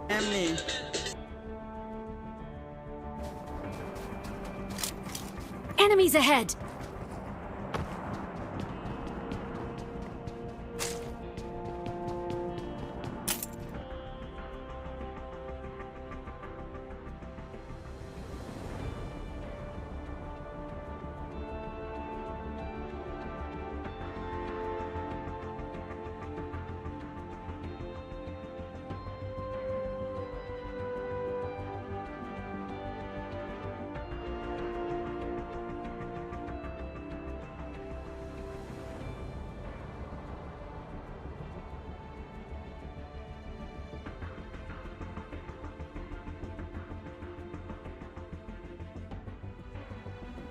Family. Enemies ahead!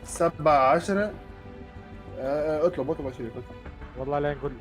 سبعة عشرة. اطلب يا شريف، اطلب. والله لا نقول.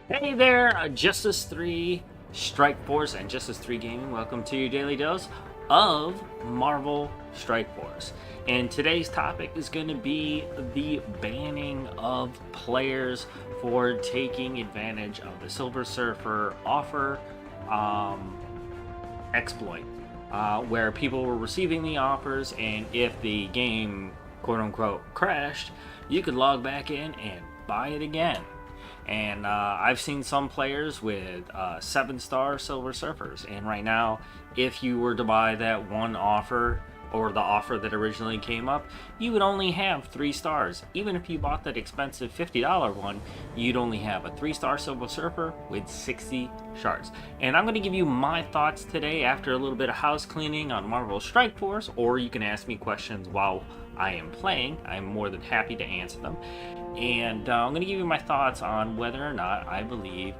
Hey there, Justice 3 Strike Force and Justice 3 Gaming. Welcome to your daily dose of Marvel Strike Force. And today's topic is going to be the banning of players for taking advantage of the Silver Surfer offer exploit, where people were receiving the offers, and if the game quote-unquote crashed, you could log back in and buy it again. And I've seen some players with 7-star Silver Surfers, and right now, if you were to buy that one offer, or the offer that originally came up, you would only have 3 stars. Even if you bought that expensive $50 one, you'd only have a 3-star Silver Surfer with 60 shards. And I'm going to give you my thoughts today after a little bit of house cleaning on Marvel Strike Force, or you can ask me questions while I am playing. I'm more than happy to answer them. And I'm going to give you my thoughts on whether or not I believe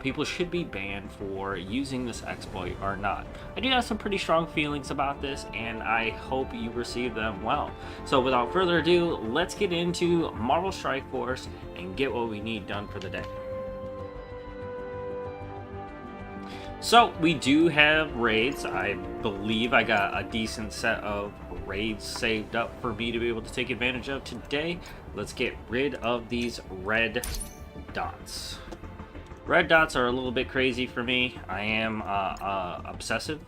people should be banned for using this exploit or not. I do have some pretty strong feelings about this, and I hope you receive them well. So without further ado, let's get into Marvel Strike Force and get what we need done for the day. So we do have raids. I believe I got a decent set of raids saved up for me to be able to take advantage of today. Let's get rid of these red dots. Red dots are a little bit crazy for me. I am obsessive,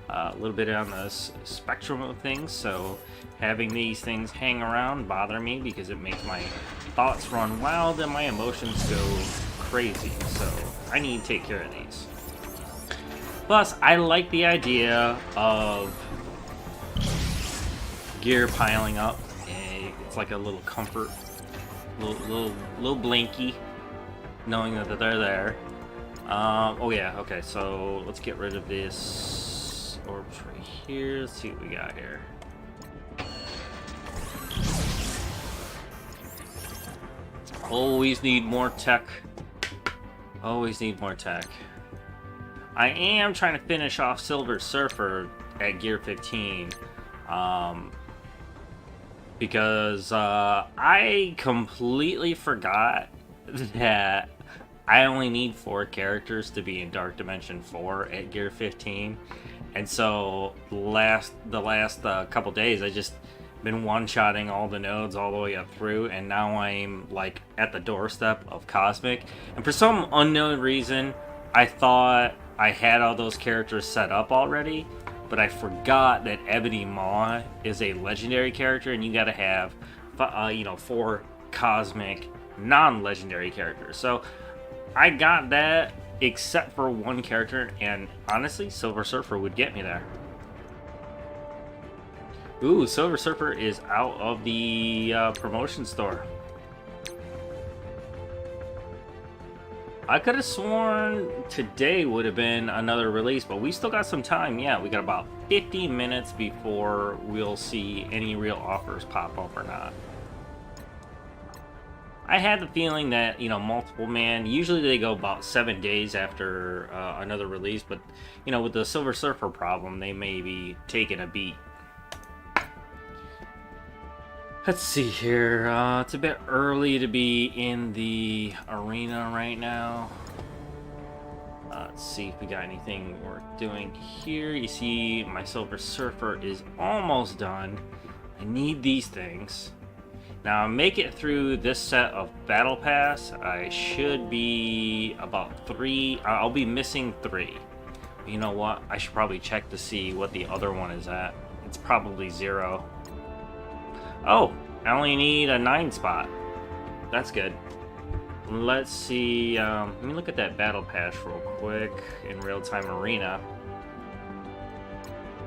a little bit on the spectrum of things, so having these things hang around bother me because it makes my thoughts run wild and my emotions go crazy, so I need to take care of these. Plus, I like the idea of gear piling up. It's like a little comfort, little blankie, knowing that they're there. Oh yeah, okay, so let's get rid of this orbs right here. Let's see what we got here. Always need more tech. Always need more tech. I am trying to finish off Silver Surfer at Gear 15. Because I completely forgot that I only need 4 characters to be in Dark Dimension 4 at Gear 15. And so the last couple days I just been one-shotting all the nodes all the way up through, and now I'm like at the doorstep of Cosmic. And for some unknown reason, I thought I had all those characters set up already, but I forgot that Ebony Maw is a legendary character, and you gotta have 4 Cosmic non-legendary characters. So I got that except for one character, and honestly, Silver Surfer would get me there. Ooh, Silver Surfer is out of the promotion store. I could have sworn today would have been another release, but we still got some time. Yeah, we got about 15 minutes before we'll see any real offers pop up or not. I had the feeling that, Multiple Man, usually they go about 7 days after another release, but, with the Silver Surfer problem, they may be taking a beat. Let's see here. It's a bit early to be in the arena right now. Let's see if we got anything worth doing here. You see my Silver Surfer is almost done. I need these things. Now, make it through this set of Battle Pass. I should be about 3. I'll be missing 3. You know what? I should probably check to see what the other one is at. It's probably 0. Oh, I only need a 9 spot. That's good. Let's see. Let me look at that Battle Pass real quick in Real-Time Arena.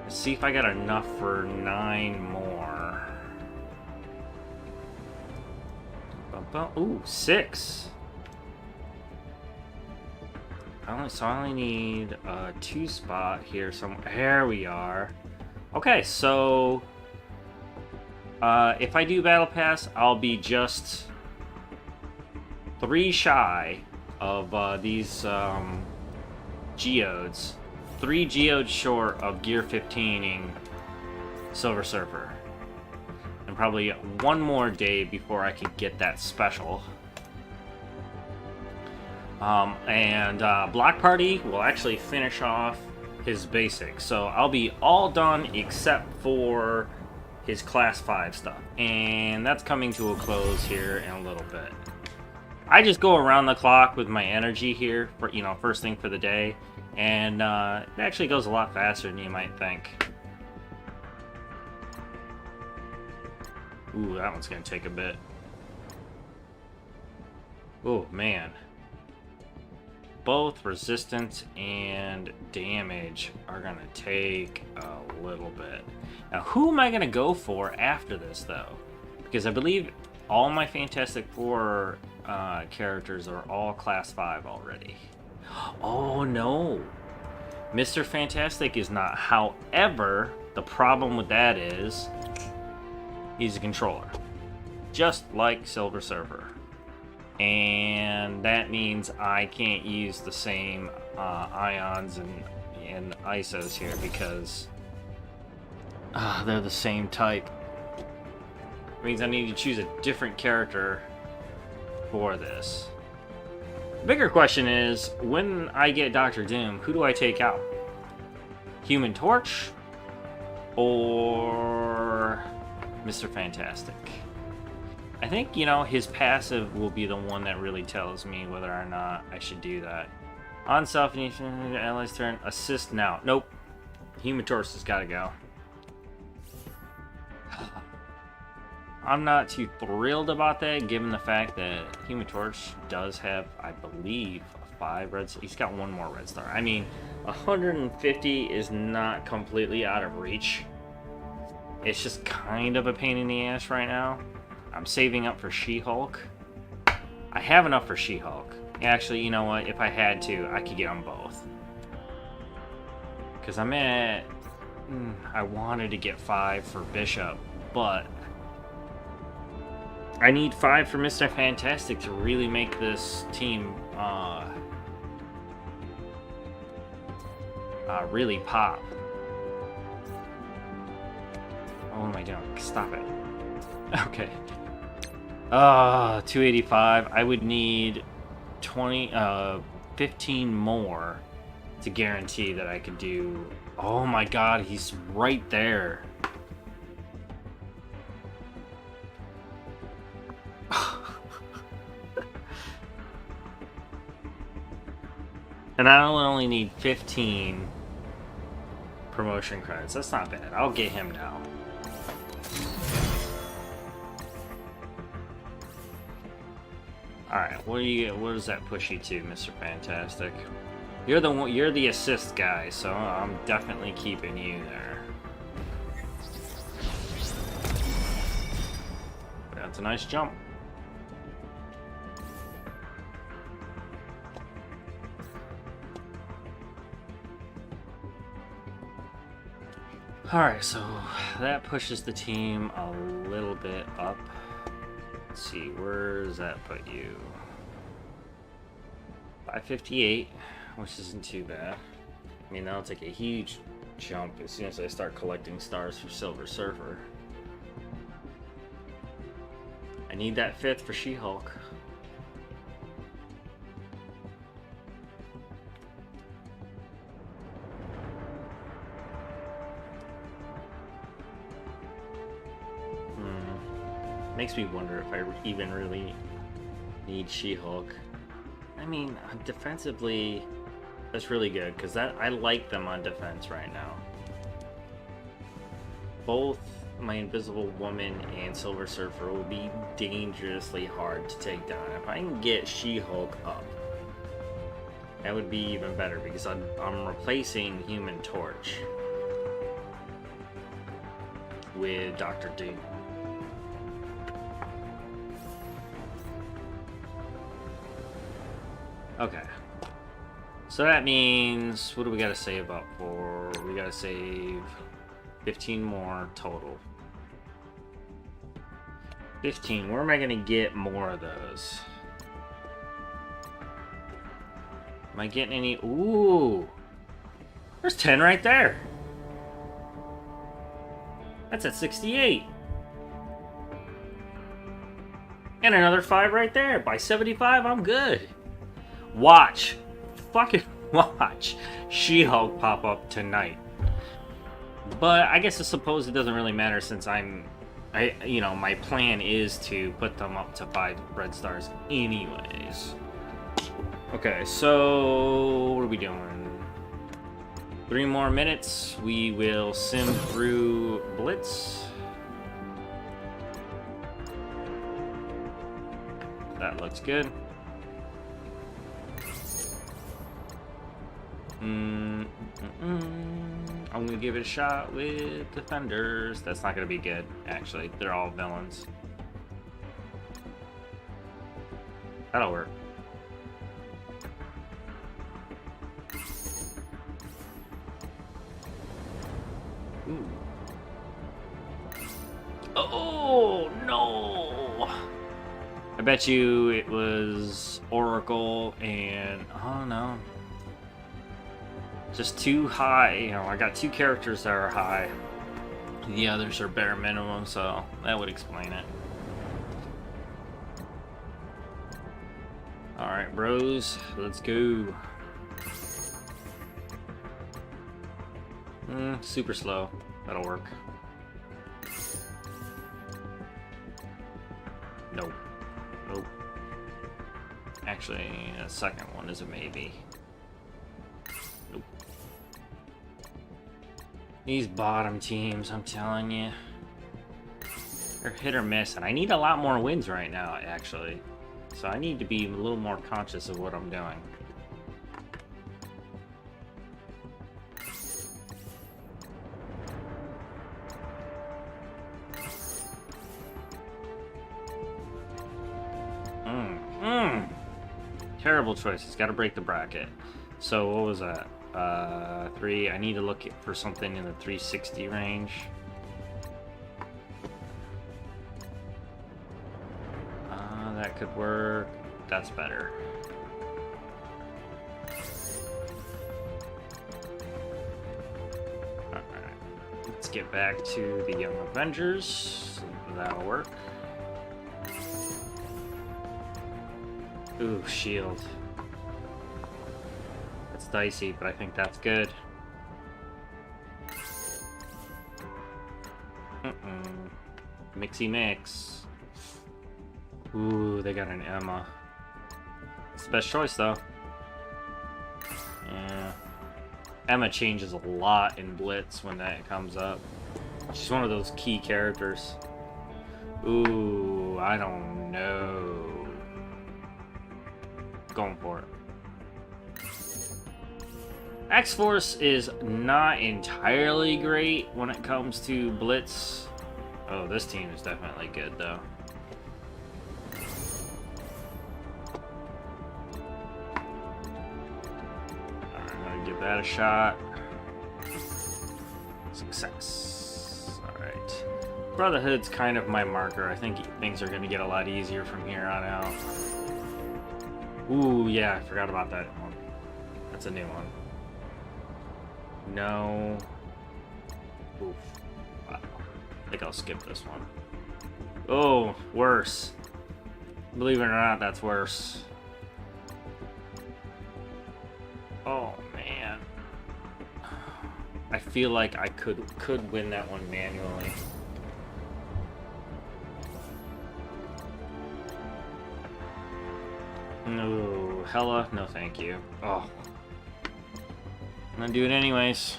Let's see if I got enough for 9 more. Ooh, 6. So I only need a 2 spot here somewhere. There we are. Okay, so if I do Battle Pass, I'll be just 3 shy of these geodes. 3 geodes short of Gear 15ing Silver Surfer. And probably 1 more day before I can get that special. Block Party will actually finish off his basics. So I'll be all done except for his Class 5 stuff. And that's coming to a close here in a little bit. I just go around the clock with my energy here, for, first thing for the day. And it actually goes a lot faster than you might think. Ooh, that one's going to take a bit. Oh, man. Both resistance and damage are going to take a little bit. Now, who am I going to go for after this, though? Because I believe all my Fantastic Four characters are all Class 5 already. Oh, no. Mr. Fantastic is not. However, the problem with that is he's a controller. Just like Silver Surfer. And that means I can't use the same ions and ISOs here because they're the same type. It means I need to choose a different character for this. The bigger question is, when I get Doctor Doom, who do I take out? Human Torch or Mr. Fantastic? I think, his passive will be the one that really tells me whether or not I should do that. On self-initiation, ally's turn, assist now. Nope. Human Torch has got to go. I'm not too thrilled about that, given the fact that Human Torch does have, I believe, 5 red stars. He's got 1 more red star. I mean, 150 is not completely out of reach. It's just kind of a pain in the ass right now. I'm saving up for She-Hulk. I have enough for She-Hulk. Actually, you know what? If I had to, I could get them both. Because I'm at... I wanted to get 5 for Bishop, but I need 5 for Mr. Fantastic to really make this team really pop. Oh, what am I doing? Stop it. Okay. 285. I would need 15 more to guarantee that I could do. Oh my god, he's right there. And I only need 15 promotion credits. That's not bad. I'll get him now. Alright, what does that push you to, Mr. Fantastic? You're the assist guy, so I'm definitely keeping you there. That's a nice jump. Alright, so that pushes the team a little bit up. Let's see, where does that put you? 558, which isn't too bad. I mean, that'll take a huge jump as soon as I start collecting stars for Silver Surfer. I need that 5th for She-Hulk. Makes me wonder if I even really need She-Hulk. I mean, defensively, that's really good, because I like them on defense right now. Both my Invisible Woman and Silver Surfer will be dangerously hard to take down. If I can get She-Hulk up, that would be even better, because I'm replacing Human Torch with Dr. Doom. Okay, so that means, what do we gotta save about for? We gotta save 15 more total. 15, where am I gonna get more of those? Am I getting any? Ooh, there's 10 right there. That's at 68. And another 5 right there. By 75, I'm good. Watch. Fucking watch She-Hulk pop up tonight. But I guess I suppose it doesn't really matter since my plan is to put them up to 5 red stars anyways. Okay, so what are we doing? 3 more minutes. We will sim through Blitz. That looks good. I'm gonna give it a shot with Defenders. That's not gonna be good, actually. They're all villains. That'll work. Ooh. Oh, no! I bet you it was Oracle and... oh, no. Just too high. You know, I got 2 characters that are high. The others are bare minimum, so that would explain it. Alright, bros. Let's go. Super slow. That'll work. Nope. Nope. Actually, a second one is a maybe. Nope. These bottom teams, I'm telling you. They're hit or miss, and I need a lot more wins right now, actually. So I need to be a little more conscious of what I'm doing. Terrible choices. Got to break the bracket. So what was that? 3. I need to look for something in the 360 range. That could work. That's better. Alright. Let's get back to the Young Avengers. That'll work. Ooh, shield. That's dicey, but I think that's good. Mixy mix. Ooh, they got an Emma. It's the best choice, though. Emma changes a lot in Blitz when that comes up. She's one of those key characters. Ooh, I don't know. Going for it. X-Force is not entirely great when it comes to Blitz. Oh, this team is definitely good, though. I'm gonna give that a shot. Success. Alright. Brotherhood's kind of my marker. I think things are gonna get a lot easier from here on out. Ooh, yeah, I forgot about that one. That's a new one. No. Oof. Wow. I think I'll skip this one. Oh, worse. Believe it or not, that's worse. Oh, man. I feel like I could win that one manually. No, hella, no thank you. Oh. I'm gonna do it anyways.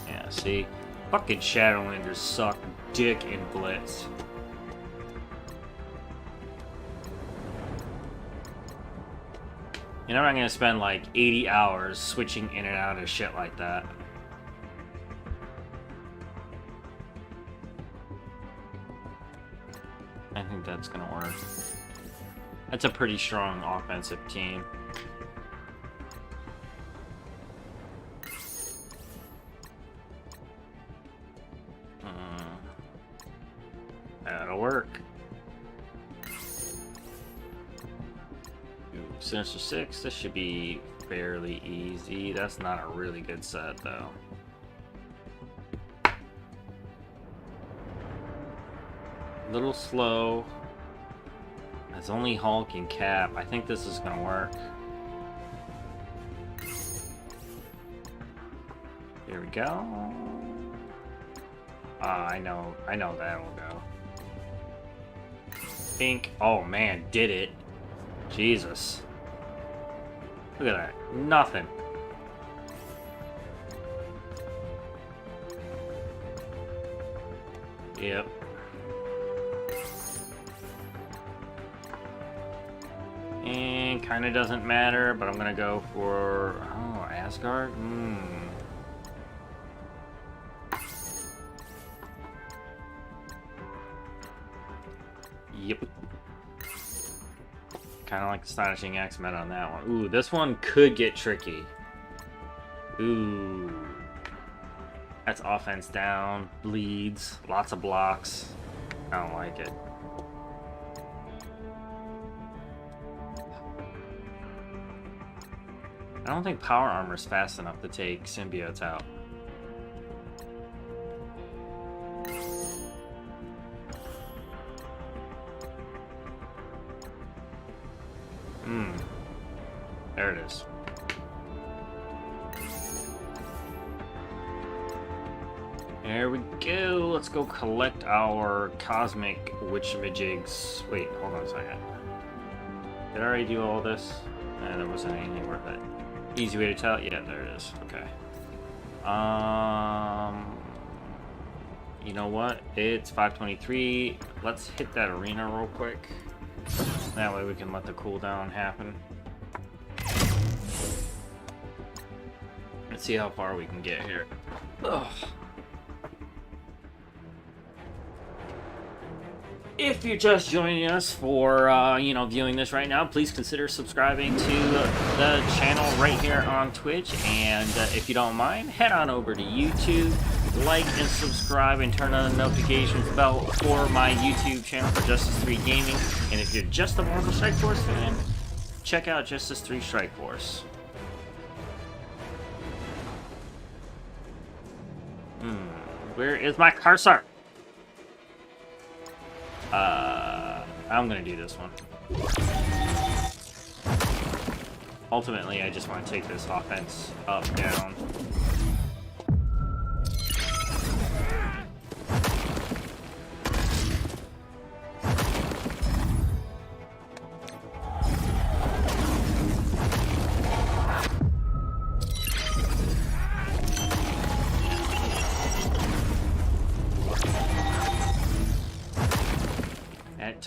Yeah, see? Fucking Shadowlanders suck dick in Blitz. You know, I'm not gonna spend like 80 hours switching in and out of shit like that. I think that's gonna work. That's a pretty strong offensive team. That'll work. Ooh, Sinister 6, this should be fairly easy. That's not a really good set, though. A little slow. It's only Hulk and Cap. I think this is gonna work. Here we go. I know that'll go. Pink. Oh man, did it. Jesus. Look at that. Nothing. Yep. And kinda doesn't matter, but I'm gonna go for... Oh, Asgard? Yep. Kind of like Astonishing X-Men on that one. Ooh, this one could get tricky. Ooh. That's offense down, bleeds, lots of blocks. I don't like it. I don't think power armor's fast enough to take symbiotes out. There it is. There we go. Let's go collect our cosmic witchamajigs. Wait, hold on a second. Did I already do all this? There wasn't anything worth it. Easy way to tell? Yeah, there it is. Okay. You know what? It's 5:23. Let's hit that arena real quick. That way we can let the cooldown happen. Let's see how far we can get here. Ugh. If you're just joining us for, viewing this right now, please consider subscribing to the channel right here on Twitch. And if you don't mind, head on over to YouTube, like and subscribe, and turn on the notifications bell for my YouTube channel for Justice 3 Gaming. And if you're just a Marvel Strike Force fan, check out Justice 3 Strike Force. Where is my cursor? I'm gonna do this one. Ultimately, I just want to take this offense up, down.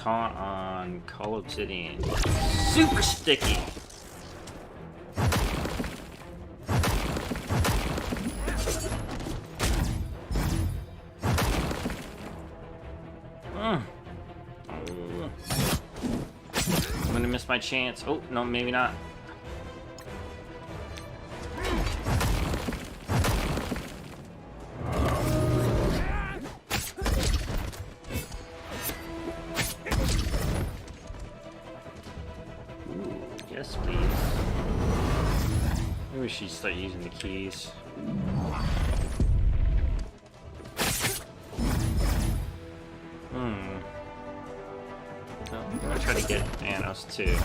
caught on Call of Obsidian. Super sticky. I'm gonna miss my chance. Oh, no, maybe not. Yes, please. Maybe we should start using the keys. Oh, I'm gonna try to get Thanos too.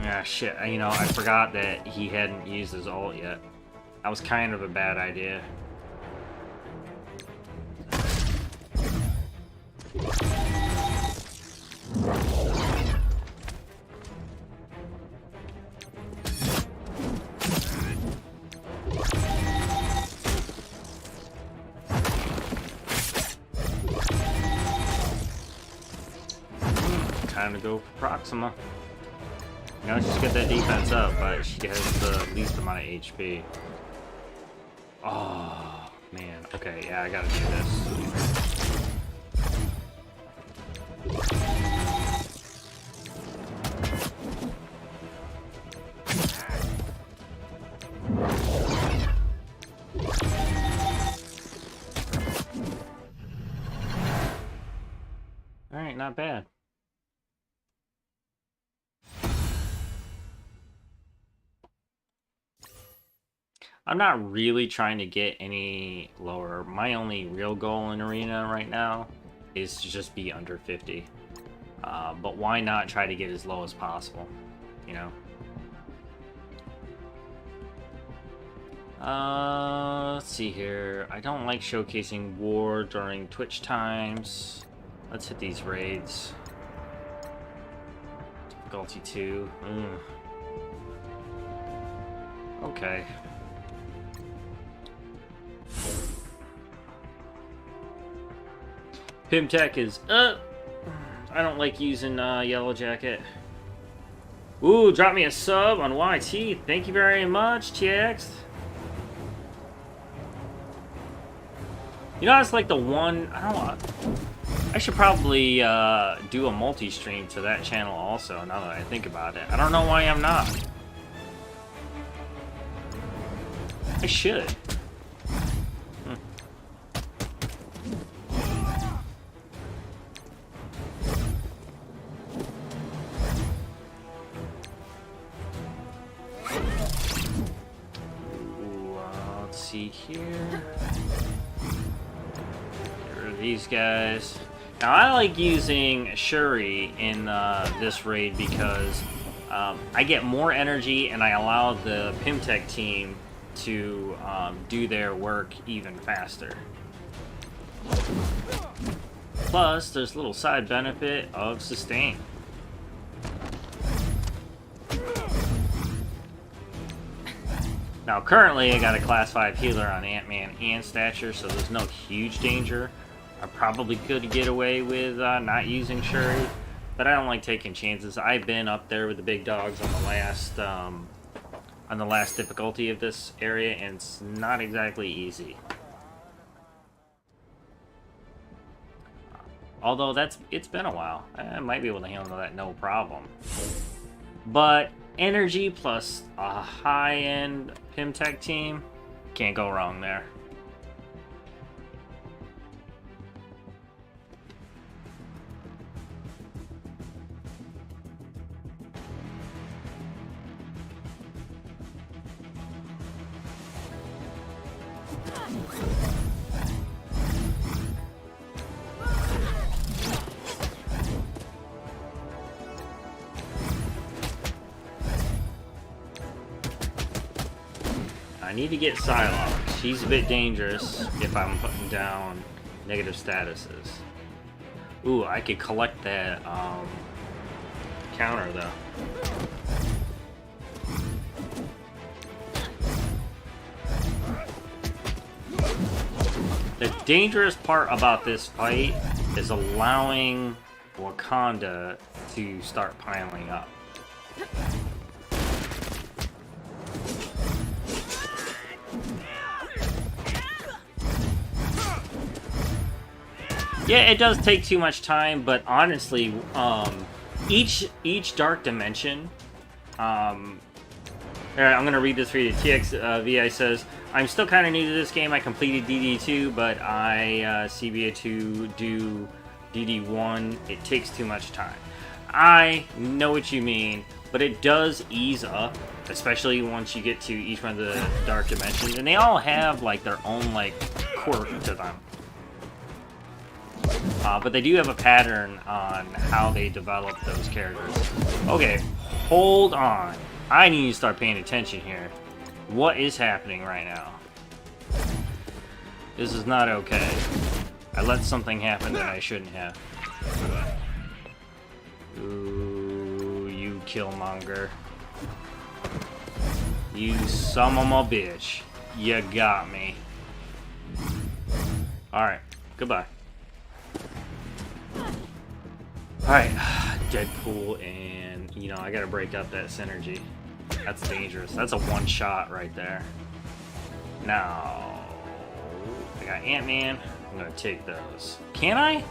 Ah, shit. You know, I forgot that he hadn't used his ult yet. That was kind of a bad idea. Time to go for Proxima. You know, just get that defense up, but she has the least amount of HP. Oh, man. Okay, yeah, I gotta do this. Alright, not bad. I'm not really trying to get any lower. My only real goal in Arena right now is to just be under 50. But why not try to get as low as possible, you know? Let's see here. I don't like showcasing war during Twitch times. Let's hit these raids. Difficulty 2. Okay. Pimtech is up. I don't like using Yellow Jacket. Ooh, drop me a sub on YT. Thank you very much, TX. You know, it's like the one. I don't know. I should probably do a multi-stream to that channel also. Now that I think about it, I don't know why I'm not. I should. See here. Get rid of these guys. Now I like using Shuri in this raid because I get more energy and I allow the Pimtech team to do their work even faster. Plus, there's a little side benefit of sustain. Now, currently, I got a class 5 healer on Ant-Man and Stature, so there's no huge danger. I probably could get away with not using Shuri, but I don't like taking chances. I've been up there with the big dogs on the last difficulty of this area, and it's not exactly easy. Although it's been a while, I might be able to handle that no problem. But energy plus a high-end Pimtech team, can't go wrong there. I need to get Psylocke. She's a bit dangerous if I'm putting down negative statuses. Ooh, I could collect that counter though. The dangerous part about this fight is allowing Wakanda to start piling up. Yeah, it does take too much time, but honestly, each dark dimension, alright, I'm gonna read this for you. TXVI says, I'm still kind of new to this game. I completed DD2, but I CBA2 do DD1. It takes too much time. I know what you mean, but it does ease up, especially once you get to each one of the dark dimensions, and they all have like their own like quirk to them. But they do have a pattern on how they develop those characters. Okay, hold on. I need to start paying attention here. What is happening right now? This is not okay. I let something happen that I shouldn't have. Ooh, you killmonger. You son of a bitch. You got me. Alright, goodbye. Alright, Deadpool, and, you know, I gotta break up that synergy. That's dangerous. That's a one-shot right there. Now, I got Ant-Man. I'm gonna take those. Can I?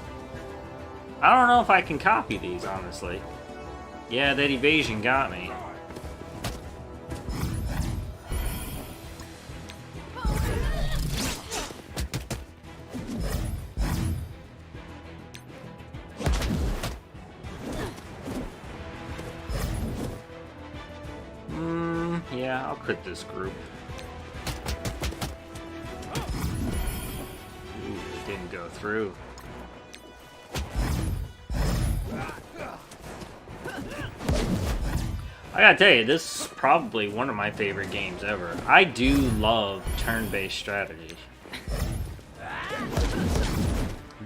I don't know if I can copy these, honestly. Yeah, that evasion got me. Yeah, I'll crit this group. Ooh, it didn't go through. I gotta tell you, this is probably one of my favorite games ever. I do love turn-based strategy.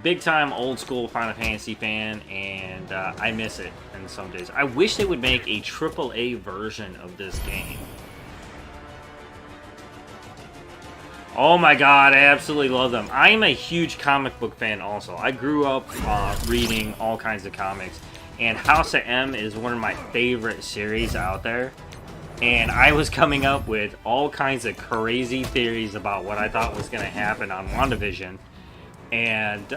Big time old school Final Fantasy fan, and I miss it in some days. I wish they would make a AAA version of this game. Oh my god, I absolutely love them. I am a huge comic book fan also. I grew up reading all kinds of comics, and House of M is one of my favorite series out there. And I was coming up with all kinds of crazy theories about what I thought was going to happen on WandaVision. And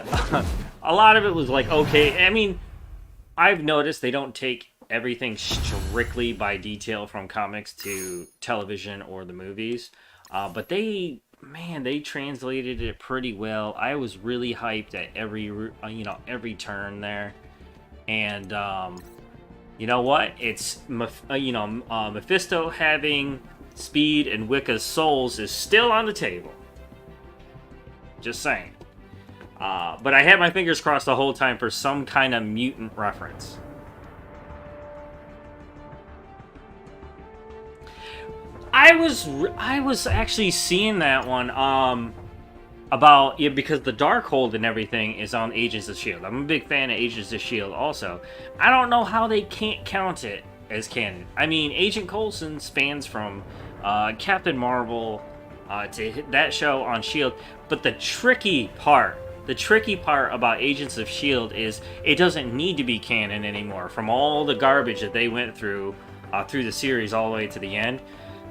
a lot of it was like, okay, I mean, I've noticed they don't take everything strictly by detail from comics to television or the movies. But they translated it pretty well. I was really hyped at every turn there. And, you know what? It's, Mephisto having speed and Wicca's souls is still on the table. Just saying. But I had my fingers crossed the whole time for some kind of mutant reference. I was actually seeing that one about because the Darkhold and everything is on Agents of S.H.I.E.L.D. I'm a big fan of Agents of S.H.I.E.L.D. also. I don't know how they can't count it as canon. I mean, Agent Coulson spans from Captain Marvel to that show on S.H.I.E.L.D. But the tricky part about Agents of S.H.I.E.L.D. is it doesn't need to be canon anymore. From all the garbage that they went through the series all the way to the end.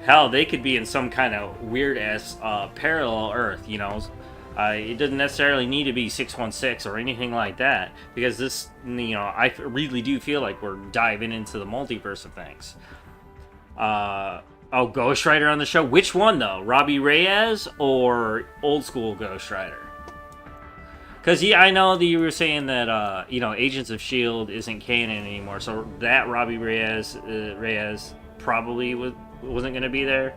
Hell, they could be in some kind of weird-ass parallel Earth, you know. It doesn't necessarily need to be 616 or anything like that, because this, you know, I really do feel like we're diving into the multiverse of things. Oh, Ghost Rider on the show? Which one, though? Robbie Reyes or old school Ghost Rider? Because, yeah, I know that you were saying that, Agents of S.H.I.E.L.D. isn't canon anymore, so that Robbie Reyes probably wasn't going to be there.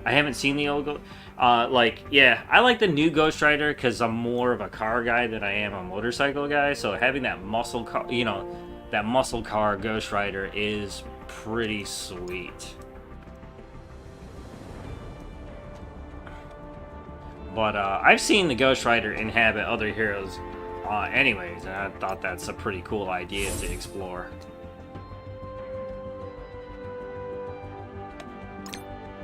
I haven't seen the old I like the new Ghost Rider because I'm more of a car guy than I am a motorcycle guy, so having that muscle car, that muscle car Ghost Rider is pretty sweet. But I've seen the Ghost Rider inhabit other heroes anyways, and I thought that's a pretty cool idea to explore.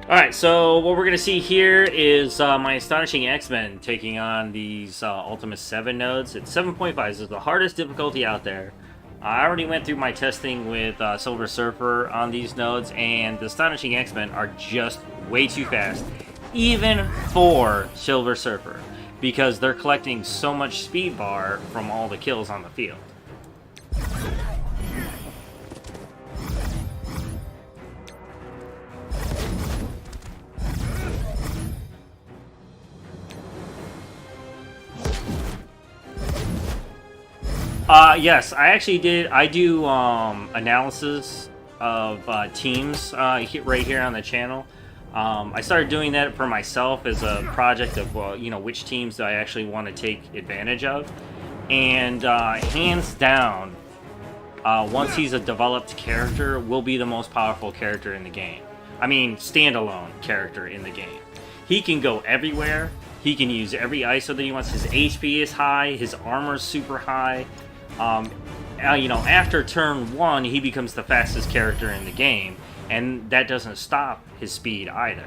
Alright, so what we're going to see here is my Astonishing X-Men taking on these Ultimate 7 nodes. It's 7.5, this is the hardest difficulty out there. I already went through my testing with Silver Surfer on these nodes, and the Astonishing X-Men are just way too fast, even for Silver Surfer, because they're collecting so much speed bar from all the kills on the field. Yes, I actually did. I do analysis of teams right here on the channel. I started doing that for myself as a project of, you know, which teams do I actually want to take advantage of. And hands down, once he's a developed character, will be the most powerful character in the game. I mean, standalone character in the game. He can go everywhere. He can use every ISO that he wants. His HP is high. His armor's super high. You know, after turn 1, he becomes the fastest character in the game, and that doesn't stop his speed either.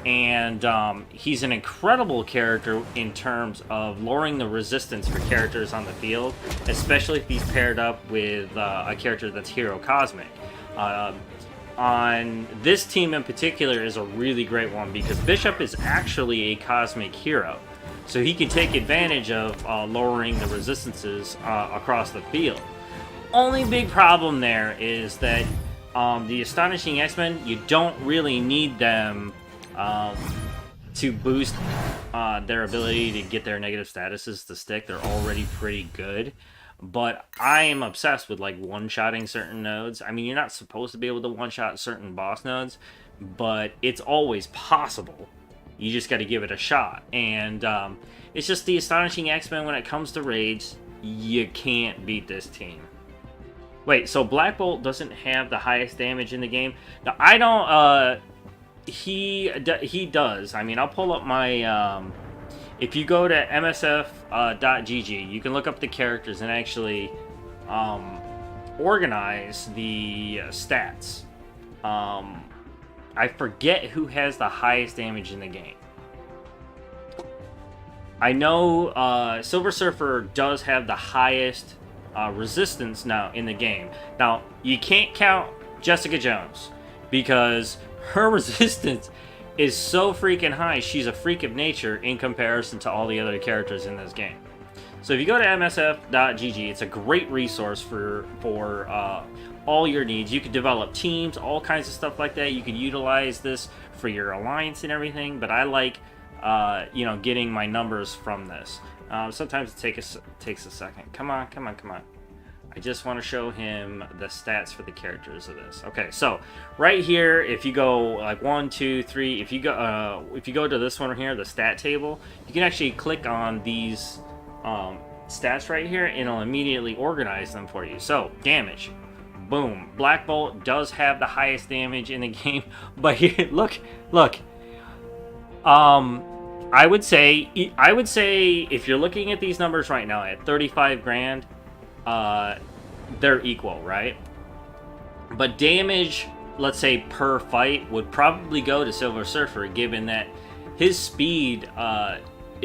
And he's an incredible character in terms of lowering the resistance for characters on the field, especially if he's paired up with a character that's Hero Cosmic. On this team in particular is a really great one because Bishop is actually a Cosmic hero. So he can take advantage of lowering the resistances across the field. Only big problem there is that the Astonishing X-Men, you don't really need them to boost their ability to get their negative statuses to stick. They're already pretty good. But I am obsessed with like one-shotting certain nodes. I mean, you're not supposed to be able to one-shot certain boss nodes, but it's always possible. You just got to give it a shot. And it's just the Astonishing X-Men when it comes to raids, you can't beat this team. Wait, so Black Bolt doesn't have the highest damage in the game? Now, I don't, he does. I mean, I'll pull up my, if you go to MSF.gg, you can look up the characters and actually organize the stats. I forget who has the highest damage in the game. I know Silver Surfer does have the highest resistance now in the game. Now, you can't count Jessica Jones because her resistance is so freaking high. She's a freak of nature in comparison to all the other characters in this game. So if you go to msf.gg, it's a great resource for all your needs. You can develop teams, all kinds of stuff like that. You can utilize this for your alliance and everything, but I like you know, getting my numbers from this. Sometimes it takes a second. Come on. I just want to show him the stats for the characters of this. Okay, so right here, if you go like 1, 2, 3, if you go to this one right here, the stat table, you can actually click on these stats right here, and it'll immediately organize them for you. So damage, boom. Black Bolt does have the highest damage in the game, but here, look. I would say if you're looking at these numbers right now at 35 grand, they're equal, right? But damage, let's say per fight, would probably go to Silver Surfer, given that his speed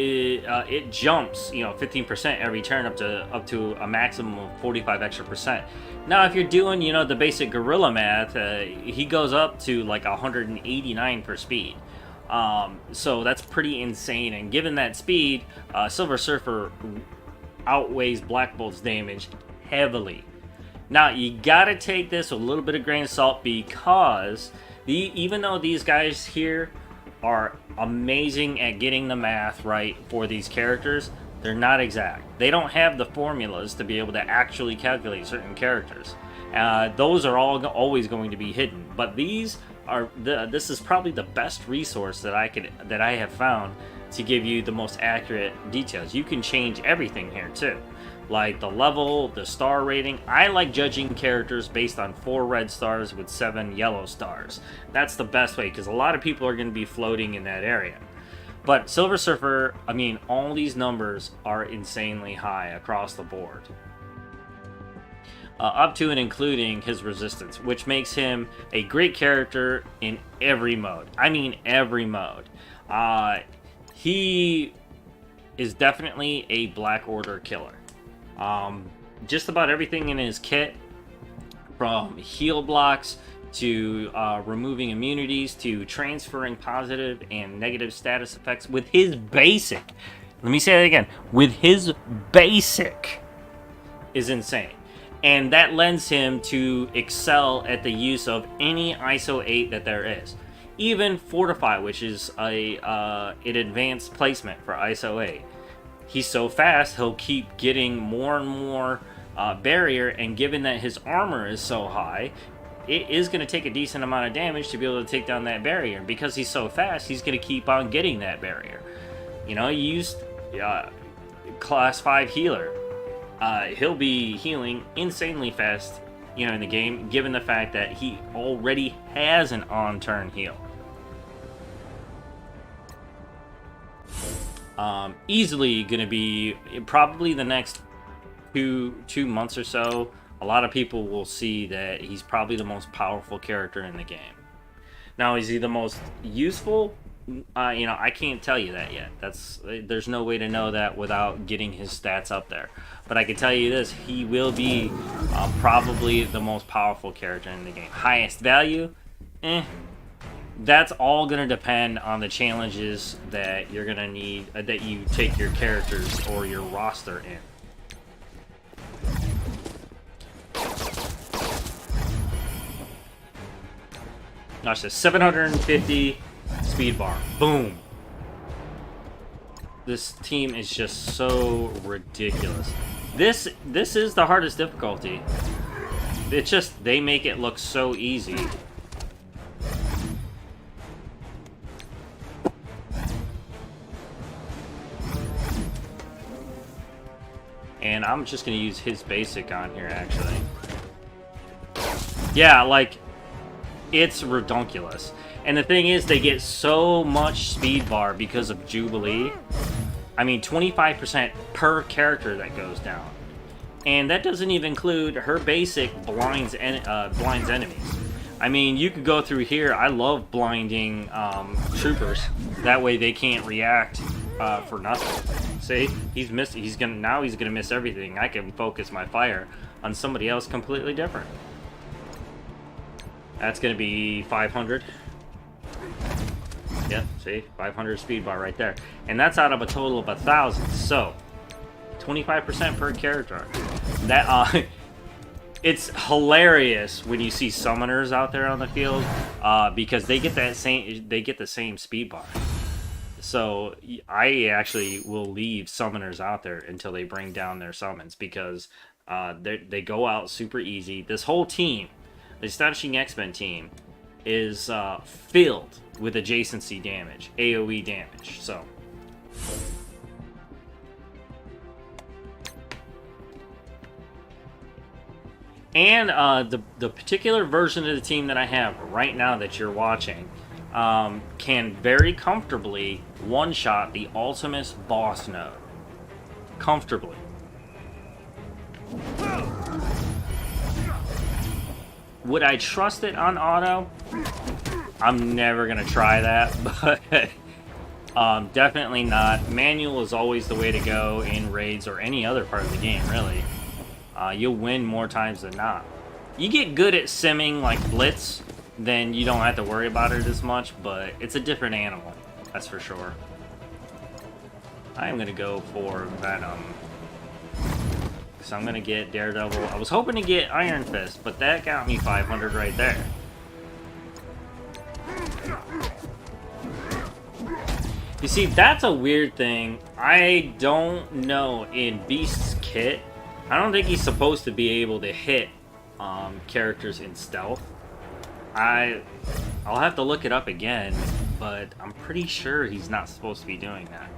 it jumps, you know, 15% every turn up to a maximum of 45 extra percent. Now, if you're doing, you know, the basic gorilla math, he goes up to like 189 per speed. So that's pretty insane, and given that speed, Silver Surfer outweighs Black Bolt's damage heavily. Now, you gotta take this with a little bit of grain of salt, because even though these guys here are amazing at getting the math right for these characters, they're not exact. They don't have the formulas to be able to actually calculate certain characters. Those are always going to be hidden, but these are this is probably the best resource that I have found to give you the most accurate details. You can change everything here too, like the level, the star rating. I like judging characters based on 4 red stars with 7 yellow stars. That's the best way, because a lot of people are going to be floating in that area. But Silver Surfer, I mean, all these numbers are insanely high across the board. up to and including his resistance, which makes him a great character in every mode. I mean, every mode. He is definitely a Black Order killer. Just about everything in his kit, from heal blocks to removing immunities to transferring positive and negative status effects with his basic. Let me say that again. With his basic is insane. And that lends him to excel at the use of any ISO 8 that there is. Even Fortify, which is an advanced placement for ISO 8. He's so fast, he'll keep getting more and more barrier, and given that his armor is so high, it is going to take a decent amount of damage to be able to take down that barrier. And because he's so fast, he's going to keep on getting that barrier. You know, you use class 5 healer. He'll be healing insanely fast, you know, in the game, given the fact that he already has an on-turn heal. Easily going to be probably the next two months or so. A lot of people will see that he's probably the most powerful character in the game. Now, is he the most useful? You know, I can't tell you that yet. There's no way to know that without getting his stats up there. But I can tell you this: he will be probably the most powerful character in the game. Highest value, that's all gonna depend on the challenges that you're gonna need, that you take your characters or your roster in. Watch this, 750 speed bar. Boom. This team is just so ridiculous. This is the hardest difficulty. It's just, they make it look so easy. And I'm just gonna use his basic on here, actually. Yeah, like, it's redonkulous. And the thing is, they get so much speed bar because of Jubilee. I mean, 25% per character that goes down. And that doesn't even include her basic blinds enemies. I mean, you could go through here. I love blinding troopers. That way they can't react for nothing. See, he's missed. Now he's gonna miss everything. I can focus my fire on somebody else completely different. That's gonna be 500. Yep, see, 500 speed bar right there, and that's out of a total of 1,000. So, 25% per character. That it's hilarious when you see summoners out there on the field because they get the same speed bar. So I actually will leave summoners out there until they bring down their summons because they go out super easy. This whole team, the Astonishing X-Men team, is filled with adjacency damage, AoE damage. So and the particular version of the team that I have right now that you're watching can very comfortably one-shot the Ultimus boss node. Comfortably. Would I trust it on auto? I'm never gonna try that, but definitely not. Manual is always the way to go in raids or any other part of the game, really. You'll win more times than not. You get good at simming like Blitz, then you don't have to worry about it as much, but it's a different animal, that's for sure. I am gonna go for Venom. So I'm gonna get Daredevil. I was hoping to get Iron Fist, but that got me 500 right there. You see, that's a weird thing. I don't know in Beast's kit. I don't think he's supposed to be able to hit characters in stealth. I'll have to look it up again, but I'm pretty sure he's not supposed to be doing that.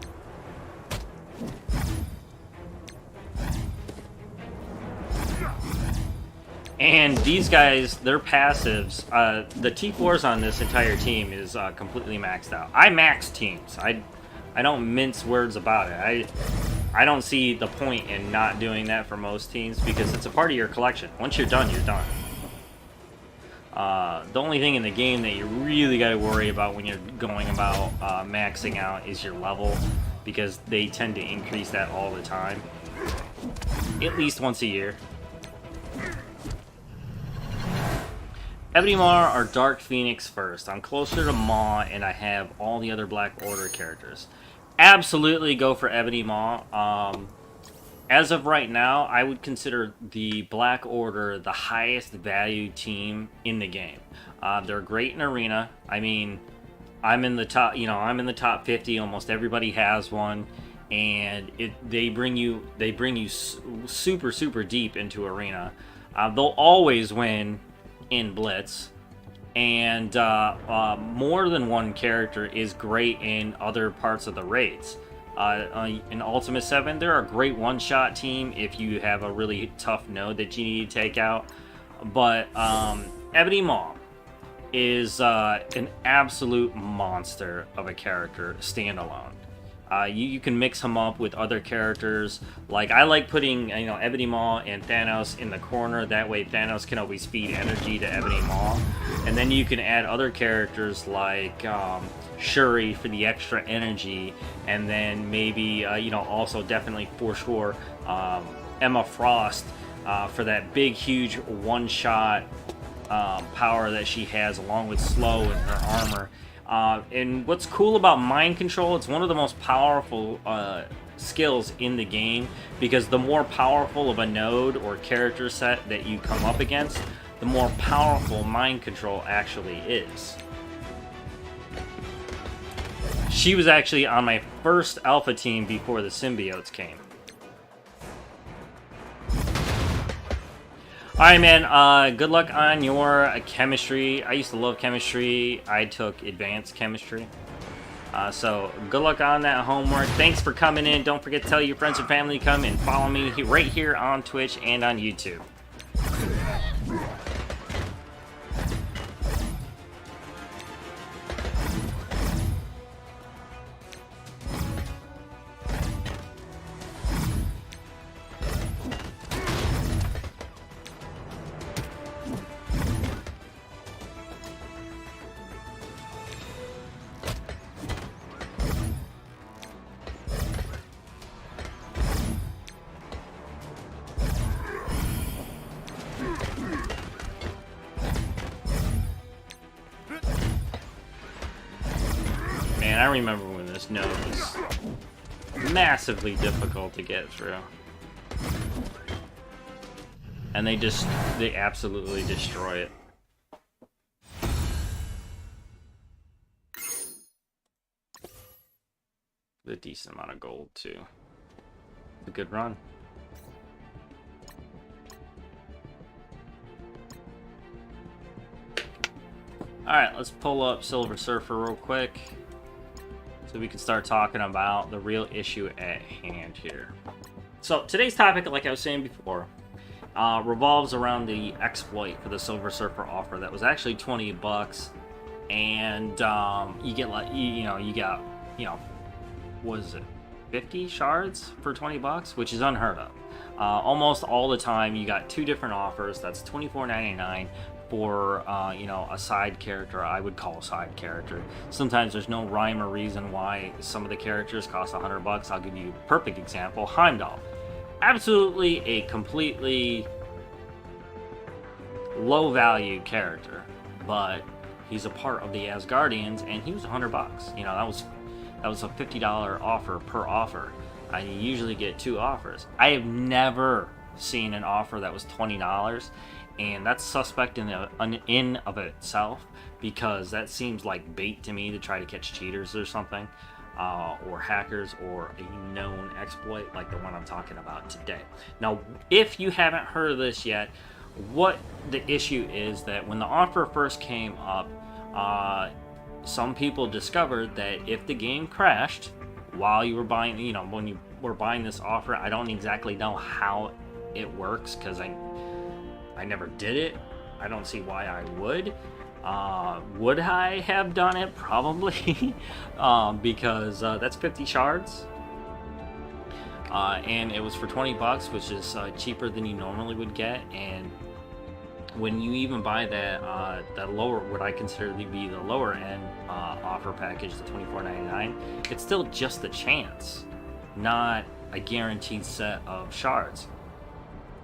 And these guys, their passives, the T4s on this entire team is completely maxed out. I max teams. I don't mince words about it. I don't see the point in not doing that for most teams because it's a part of your collection. Once you're done, you're done. The only thing in the game that you really got to worry about when you're going about maxing out is your level, because they tend to increase that all the time, at least once a year. Ebony Maw or Dark Phoenix first. I'm closer to Maw, and I have all the other Black Order characters. Absolutely go for Ebony Maw. As of right now, I would consider the Black Order the highest value team in the game. They're great in Arena. I mean, I'm in the top. I'm in the top 50. Almost everybody has one, and they bring you super deep into Arena. They'll always win in Blitz, and more than one character is great in other parts of the raids. In Ultimate 7, they're a great one-shot team if you have a really tough node that you need to take out. But Ebony Maw is an absolute monster of a character standalone. You can mix him up with other characters. Like, I like putting Ebony Maw and Thanos in the corner. That way Thanos can always feed energy to Ebony Maw. And then you can add other characters like Shuri for the extra energy. And then maybe, also definitely for sure Emma Frost for that big, huge one-shot power that she has, along with slow and her armor. And what's cool about mind control, it's one of the most powerful skills in the game, because the more powerful of a node or character set that you come up against, the more powerful mind control actually is. She was actually on my first alpha team before the symbiotes came. Alright, man, good luck on your chemistry. I used to love chemistry. I took advanced chemistry. So, good luck on that homework. Thanks for coming in. Don't forget to tell your friends and family to come and follow me right here on Twitch and on YouTube. Man, I remember when this node was massively difficult to get through. And they absolutely destroy it. With a decent amount of gold, too. It's a good run. Alright, let's pull up Silver Surfer real quick, so we can start talking about the real issue at hand here. So today's topic, like I was saying before, revolves around the exploit for the Silver Surfer offer that was actually $20, and you get like what is it, 50 shards for $20, which is unheard of. Almost all the time you got two different offers. That's $24.99 for a side character. I would call a side character. Sometimes there's no rhyme or reason why some of the characters cost $100. I'll give you a perfect example. Heimdall, absolutely a completely low value character, but he's a part of the Asgardians, and he was $100. That was a $50 offer per offer. I usually get two offers. I have never seen an offer that was $20. And that's suspect in of itself, because that seems like bait to me to try to catch cheaters or something, or hackers, or a known exploit like the one I'm talking about today. Now, if you haven't heard of this yet, what the issue is that when the offer first came up, some people discovered that if the game crashed while you were buying, when you were buying this offer, I don't exactly know how it works, because I never did it. I don't see why I would. Would I have done it? Probably. Because that's 50 shards. and it was for 20 bucks, which is cheaper than you normally would get. And when you even buy that lower, what I consider to be the lower end offer package, the $24.99, it's still just a chance, not a guaranteed set of shards.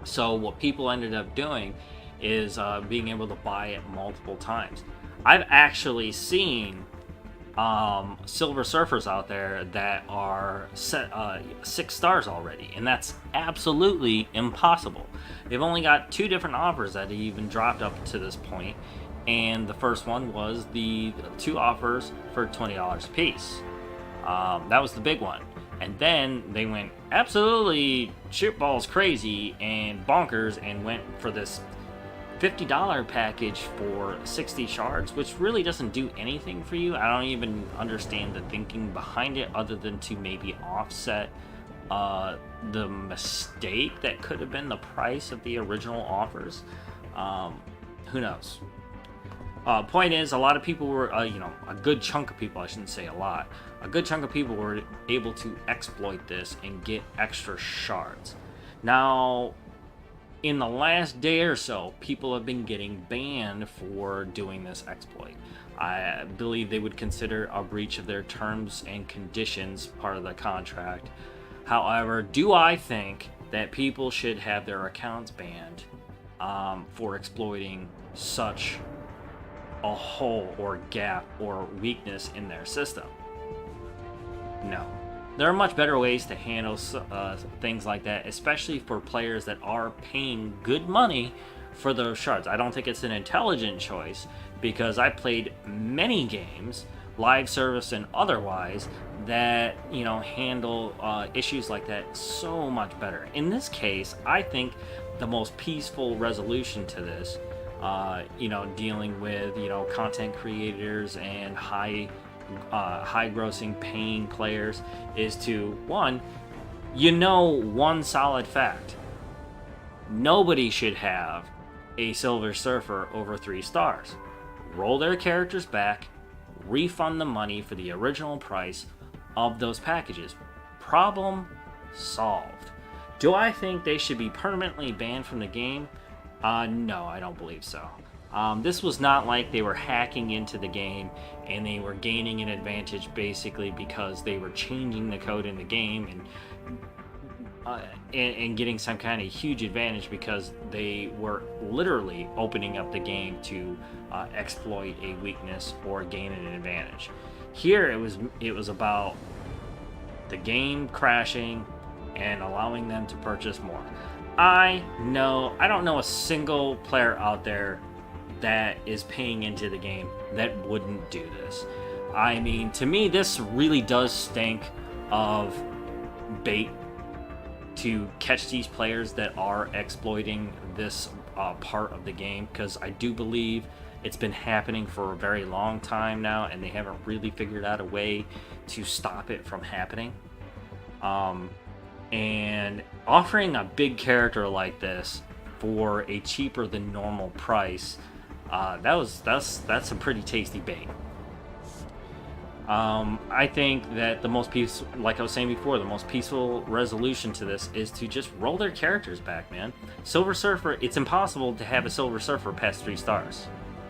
So what people ended up doing is being able to buy it multiple times. I've actually seen Silver Surfers out there that are set 6 stars already, and that's absolutely impossible. They've only got 2 different offers that have even dropped up to this point, and the first one was the 2 offers for $20 a piece. That was the big one. And then they went absolutely shitballs crazy and bonkers and went for this $50 package for 60 shards, which really doesn't do anything for you. I don't even understand the thinking behind it, other than to maybe offset the mistake that could have been the price of the original offers. Who knows? Point is, a lot of people were, a good chunk of people, I shouldn't say a lot, a good chunk of people were able to exploit this and get extra shards. Now, in the last day or so, people have been getting banned for doing this exploit. I believe they would consider a breach of their terms and conditions part of the contract. However, do I think that people should have their accounts banned for exploiting such a hole or gap or weakness in their system? No. There are much better ways to handle things like that, especially for players that are paying good money for those shards. I don't think it's an intelligent choice, because I played many games, live service and otherwise, that handle issues like that so much better. In this case, I think the most peaceful resolution to this, dealing with content creators and high grossing paying players, is to one solid fact: nobody should have a Silver Surfer over 3 stars. Roll their characters back, refund the money for the original price of those packages. Problem solved. Do I think they should be permanently banned from the game? No, I don't believe so. This was not like they were hacking into the game and they were gaining an advantage basically because they were changing the code in the game and getting some kind of huge advantage because they were literally opening up the game to exploit a weakness or gain an advantage. Here it was about the game crashing and allowing them to purchase more. I don't know a single player out there that is paying into the game that wouldn't do this. I mean, to me, this really does stink of bait to catch these players that are exploiting this part of the game, because I do believe it's been happening for a very long time now, and they haven't really figured out a way to stop it from happening. And offering a big character like this for a cheaper than normal price, that's a pretty tasty bait. I think that the most peaceful, like I was saying before, the most peaceful resolution to this is to just roll their characters back, man. Silver Surfer, it's impossible to have a Silver Surfer past 3 stars.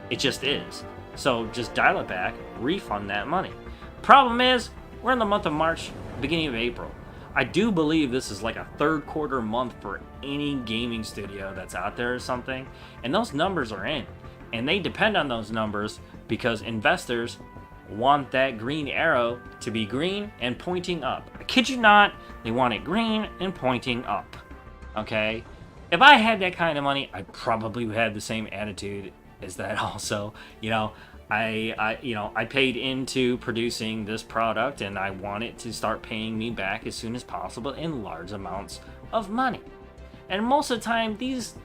It just is. So just dial it back, refund that money. Problem is, we're in the month of March, beginning of April. I do believe this is like a 3rd quarter month for any gaming studio that's out there or something, and those numbers are in. And they depend on those numbers because investors want that green arrow to be green and pointing up. I kid you not, they want it green and pointing up. Okay? If I had that kind of money, I probably would have the same attitude as that also. I paid into producing this product, and I want it to start paying me back as soon as possible in large amounts of money. And most of the time, these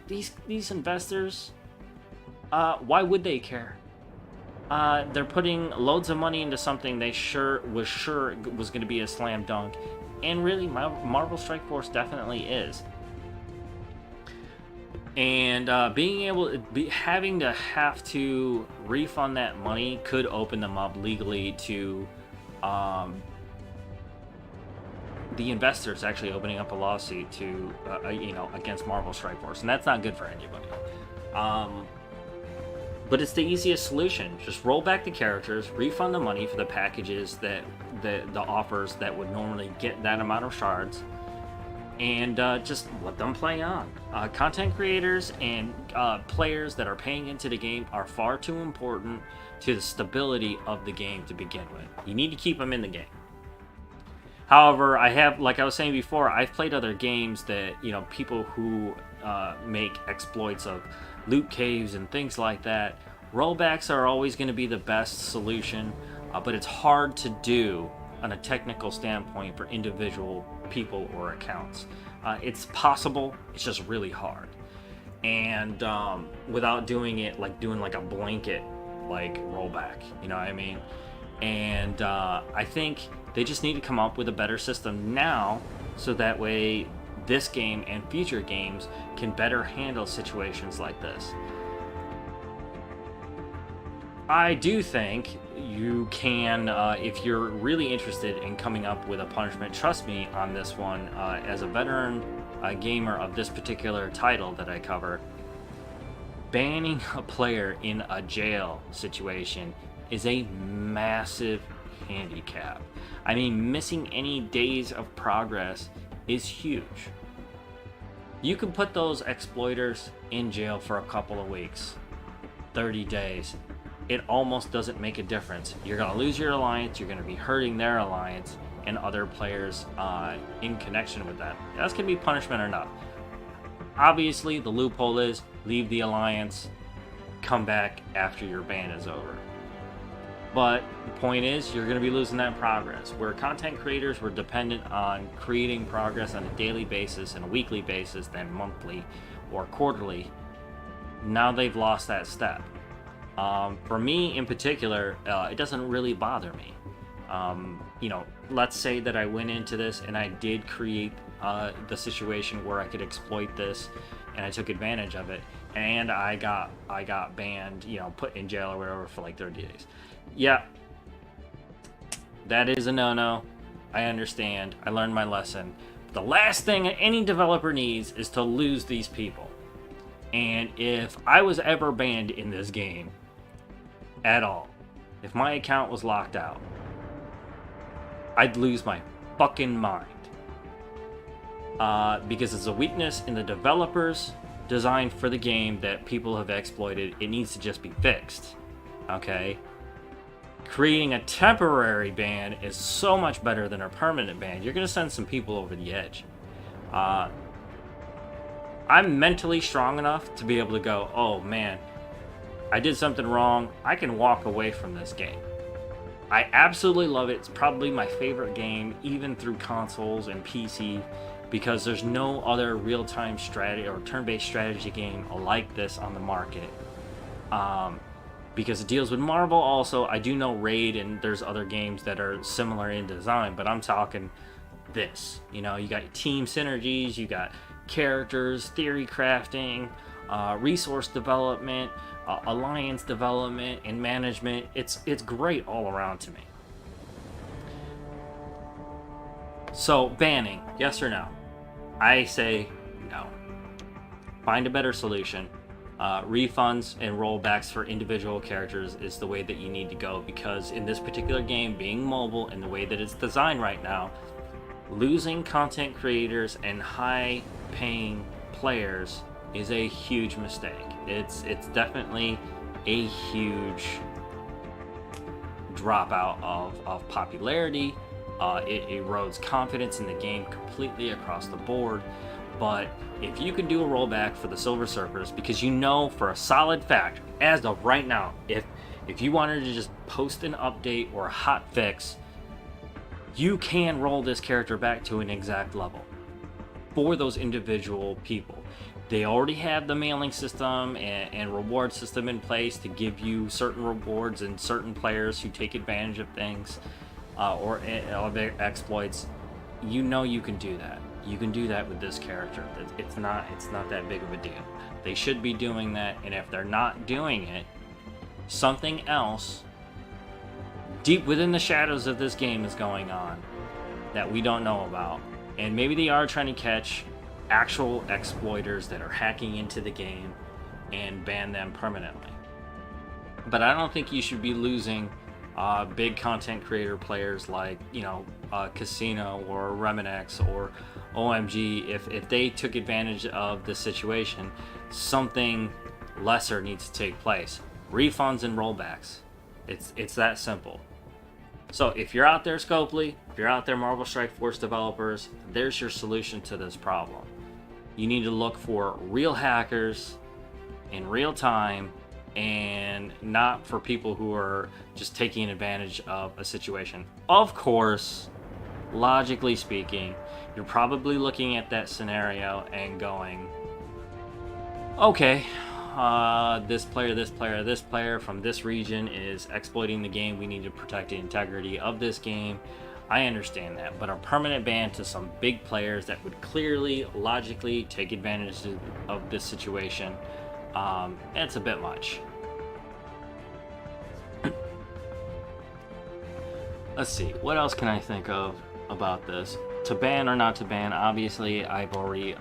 investors, why would they care? They're putting loads of money into something they was sure was going to be a slam dunk, and really, Marvel Strike Force definitely is. And having to have to refund that money could open them up legally to the the investors actually opening up a lawsuit to, against Marvel Strike Force, and that's not good for anybody. But it's the easiest solution. Just roll back the characters, refund the money for the packages that the offers that would normally get that amount of shards, and just let them play on. Content creators and players that are paying into the game are far too important to the stability of the game to begin with. You need to keep them in the game. However, like I was saying before, I've played other games that, people who make exploits of loot caves and things like that. Rollbacks are always going to be the best solution, but it's hard to do on a technical standpoint for individual people or accounts. It's possible, it's just really hard. And without doing it doing like a blanket rollback, you know what I mean? And I think they just need to come up with a better system now, so that way this game and future games can better handle situations like this. I do think you can, if you're really interested in coming up with a punishment, trust me on this one, as a veteran gamer of this particular title that I cover, banning a player in a jail situation is a massive handicap. I mean, missing any days of progress is huge. You can put those exploiters in jail for a couple of weeks, 30 days. It almost doesn't make a difference. You're going to lose your alliance, you're going to be hurting their alliance and other players in connection with that. That's going to be punishment enough. Obviously, the loophole is leave the alliance, come back after your ban is over. But the point is, you're going to be losing that progress. Where content creators were dependent on creating progress on a daily basis and a weekly basis, then monthly or quarterly, now they've lost that step. For me in particular, it doesn't really bother me. Let's say that I went into this and I did create the situation where I could exploit this, and I took advantage of it, and I got banned, put in jail or whatever for 30 days. Yeah, that is a no-no. I understand. I learned my lesson. The last thing any developer needs is to lose these people. And if I was ever banned in this game at all, if my account was locked out, I'd lose my fucking mind. Because it's a weakness in the developers designed for the game that people have exploited. It needs to just be fixed. Okay? Creating a temporary ban is so much better than a permanent ban. You're going to send some people over the edge. I'm mentally strong enough to be able to go, oh man, I did something wrong. I can walk away from this game. I absolutely love it. It's probably my favorite game, even through consoles and PC, because there's no other real-time strategy or turn-based strategy game like this on the market. Because it deals with Marvel also. I do know Raid and there's other games that are similar in design, but I'm talking this. You got team synergies, you got characters, theory crafting, resource development, alliance development, and management. It's great all around to me. So, banning, yes or no? I say no. Find a better solution. Refunds and rollbacks for individual characters is the way that you need to go, because in this particular game, being mobile and the way that it's designed right now, losing content creators and high-paying players is a huge mistake. It's definitely a huge dropout of popularity. It erodes confidence in the game completely across the board. But if you can do a rollback for the Silver Surfers, because for a solid fact, as of right now, if you wanted to just post an update or a hot fix, you can roll this character back to an exact level for those individual people. They already have the mailing system and reward system in place to give you certain rewards and certain players who take advantage of things or of exploits. You can do that. You can do that with this character. It's not that big of a deal. They should be doing that, and if they're not doing it, something else deep within the shadows of this game is going on that we don't know about. And maybe they are trying to catch actual exploiters that are hacking into the game and ban them permanently. But I don't think you should be losing big content creator players like, Casino or Reminex or OMG. If they took advantage of the situation, something lesser needs to take place. Refunds and rollbacks. It's that simple. So if you're out there, Scopely, if you're out there, Marvel Strike Force developers, there's your solution to this problem. You need to look for real hackers in real time, and not for people who are just taking advantage of a situation. Of course, logically speaking, you're probably looking at that scenario and going, okay, this player from this region is exploiting the game. We need to protect the integrity of this game. I understand that, but a permanent ban to some big players that would clearly, logically take advantage of this situation, it's a bit much. Let's see, what else can I think of about this? To ban or not to ban, obviously I've already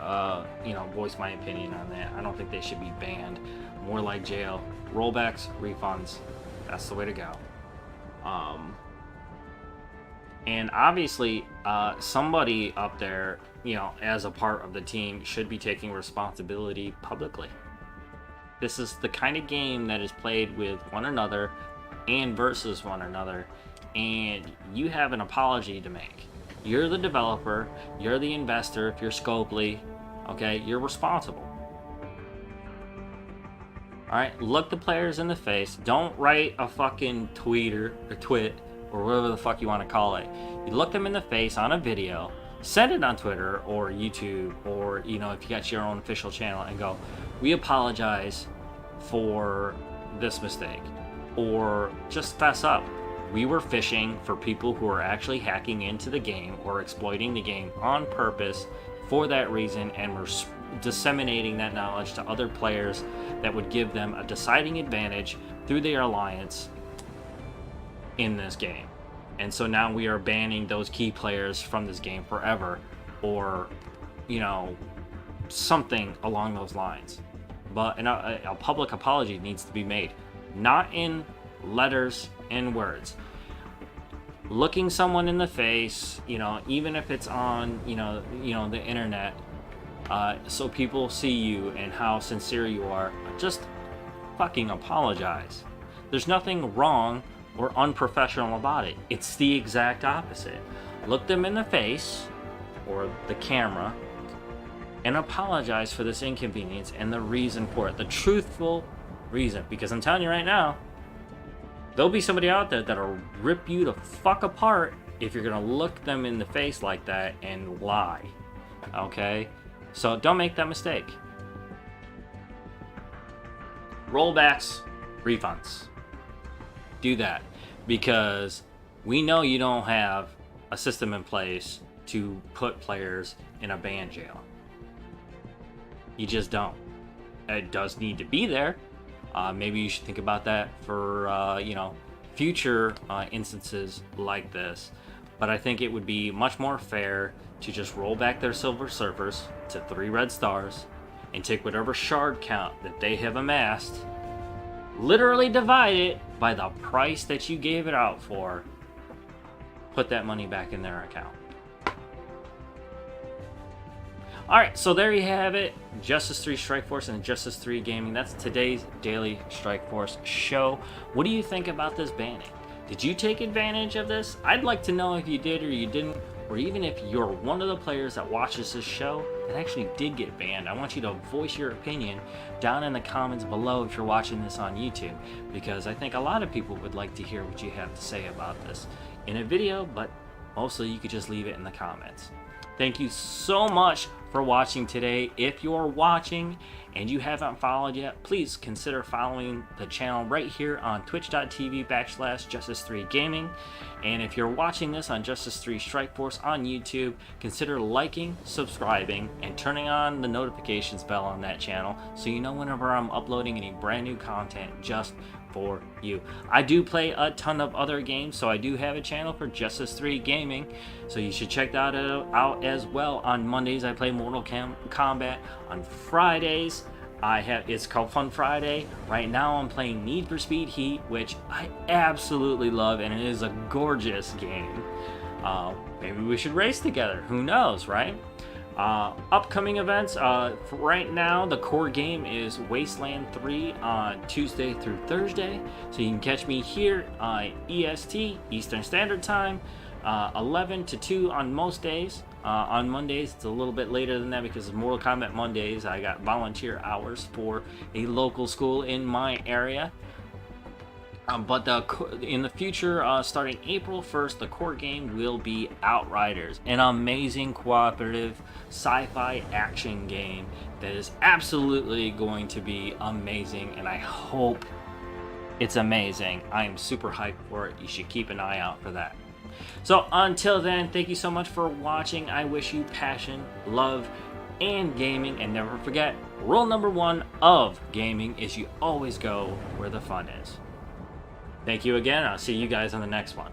voiced my opinion on that. I don't think they should be banned. More like jail. Rollbacks, refunds, that's the way to go. And obviously somebody up there, as a part of the team, should be taking responsibility publicly. This is the kind of game that is played with one another and versus one another, and you have an apology to make. You're the developer, you're the investor. If you're Scopely, okay, you're responsible. Alright, look the players in the face. Don't write a fucking tweet or twit or whatever the fuck you want to call it. You look them in the face on a video, send it on Twitter or YouTube, or if you got your own official channel, and go, we apologize for this mistake. Or just fess up. We were fishing for people who are actually hacking into the game or exploiting the game on purpose for that reason, and we're disseminating that knowledge to other players that would give them a deciding advantage through their alliance in this game. And so now we are banning those key players from this game forever, or something along those lines. But a public apology needs to be made, not in letters and words. Looking someone in the face, even if it's on the internet, so people see you and how sincere you are, just fucking apologize. There's nothing wrong or unprofessional about it. It's the exact opposite. Look them in the face, or the camera, and apologize for this inconvenience and the reason for it, the truthful reason. Because I'm telling you right now, there'll be somebody out there that'll rip you the fuck apart if you're gonna look them in the face like that and lie. Okay? So don't make that mistake. Rollbacks, refunds. Do that, because we know you don't have a system in place to put players in a ban jail. You just don't. It does need to be there. Maybe you should think about that for future instances like this. But I think it would be much more fair to just roll back their silver surfers to 3 red stars and take whatever shard count that they have amassed, literally divide it by the price that you gave it out for, put that money back in their account. Alright, so there you have it. Justice 3 Strike Force and Justice 3 Gaming. That's today's Daily Strike Force show. What do you think about this banning? Did you take advantage of this? I'd like to know if you did or you didn't, or even if you're one of the players that watches this show that actually did get banned. I want you to voice your opinion down in the comments below if you're watching this on YouTube, because I think a lot of people would like to hear what you have to say about this in a video, but mostly you could just leave it in the comments. Thank you so much for watching today. If you're watching and you haven't followed yet, please consider following the channel right here on twitch.tv/Justice3Gaming. And if you're watching this on Justice 3 Strike Force on YouTube, consider liking, subscribing, and turning on the notifications bell on that channel so you know whenever I'm uploading any brand new content just for you. I do play a ton of other games, so I do have a channel for Justice 3 Gaming, so you should check that out as well. On Mondays I play Mortal Kombat. On Fridays it's called Fun Friday. Right now I'm playing Need for Speed Heat, which I absolutely love, and it is a gorgeous game. Maybe we should race together, who knows, right? Upcoming events, for right now the core game is Wasteland 3 on Tuesday through Thursday, so you can catch me here EST, Eastern Standard Time, 11 to 2 on most days. On Mondays it's a little bit later than that because of Mortal Kombat Mondays. I got volunteer hours for a local school in my area. But in the future, starting April 1st, the core game will be Outriders, an amazing cooperative sci-fi action game that is absolutely going to be amazing, and I hope it's amazing. I am super hyped for it. You should keep an eye out for that. So until then, thank you so much for watching. I wish you passion, love, and gaming, and never forget, rule number 1 of gaming is you always go where the fun is. Thank you again. I'll see you guys on the next one.